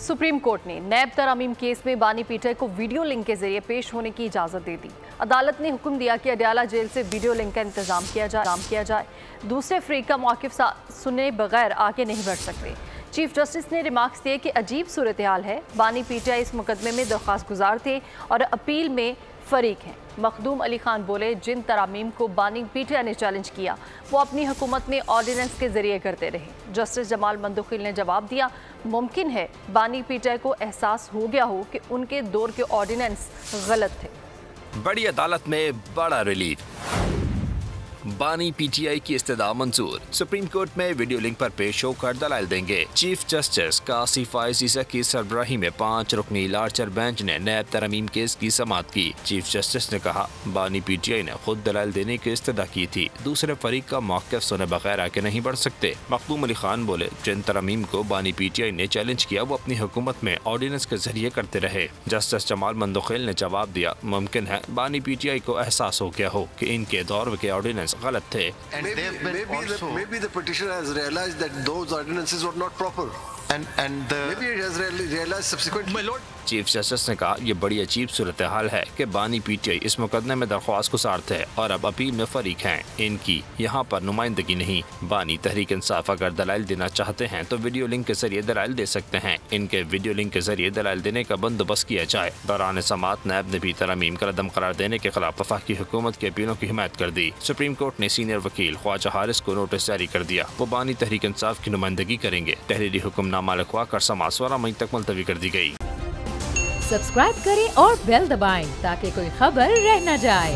Supreme court ने नैब तरमीम case में बानी पीटीआई को वीडियो लिंक के जरिए पेश होने की इजाजत दे दी। अदालत ने हुक्म दिया कि अडयाला जेल से वीडियो लिंक का इंतजाम किया जाए। दूसरे फरीक का मौक़िफ़ सुने बगैर आगे नहीं बढ़ सकते। चीफ जस्टिस ने रिमार्क्स दिए कि अजीब सूरत हाल है। बानी पीटीआई इस मुकदमे में दरख्वास्त गुजार थे और अपील में फरीक हैं। मखदूम अली खान बोले, जिन तरामीम को बानी पीटीआई ने चैलेंज किया वो अपनी हुकूमत में ऑर्डिनेंस के जरिए करते रहे। जस्टिस जमाल मंदखिल ने जवाब दिया, मुमकिन है बानी पीटीआई को एहसास हो गया हो कि उनके दौर के ऑर्डिनेंस गलत थे। बड़ी अदालत में बड़ा रिलीफ। बानी पीटीआई की इस्तदा मंजूर। सुप्रीम कोर्ट में वीडियो लिंक पर पेश होकर दलाइल देंगे। चीफ जस्टिस कासिफ ईसा की सरबराही में 5 रुकनी लार्जर बेंच ने नैब तरमीम केस की समाअत की। चीफ जस्टिस ने कहा, बानी पीटीआई ने खुद दलाइल देने की इस्तदा की थी। दूसरे फरीक का मौक़िफ़ सुने बगैर आगे नहीं बढ़ सकते। मखदूम अली खान बोले, जिन तरमीम को बानी पीटीआई ने चैलेंज किया वो अपनी हुकूमत में ऑर्डिनेंस के जरिए करते रहे। जस्टिस जमाल मंदखिल ने जवाब दिया, मुमकिन है बानी पीटीआई को एहसास हो गया हो कि इनके दौर के ऑर्डिनेंस गलत थे। Maybe the petitioner has realized that those ordinances were not proper. Maybe it has realized subsequently. My lord. Chief justice ने कहा, यह बड़ी अजीब सूरत हाल है कि बानी पीटीआई इस मुकदमे में दरख्वास्त गुजार थे और अब अपील में फरीक हैं। इनकी यहाँ पर नुमाइंदगी नहीं। बानी तहरीक इंसाफ अगर दलाइल देना चाहते हैं तो वीडियो लिंक के जरिए दलाइल दे सकते हैं। इनके वीडियो लिंक के जरिए दलाइल देने का बंदोबस्त किया जाए। दौरान समाअत नैब ने भी तरमीम का रद्द करार देने के खिलाफ वफाकी हुकूमत की अपीलों की हिमायत कर दी। सुप्रीम कोर्ट ने सीनियर वकील ख्वाजा हारिस को नोटिस जारी कर दिया। वो बानी तहरीक इंसाफ की नुमाइंदगी करेंगे। तहरीरी हुक्मनामा लिखवा कर समाअत 16 मई तक मुलतवी कर दी गई। सब्सक्राइब करें और बेल दबाएं ताकि कोई खबर रह न जाए।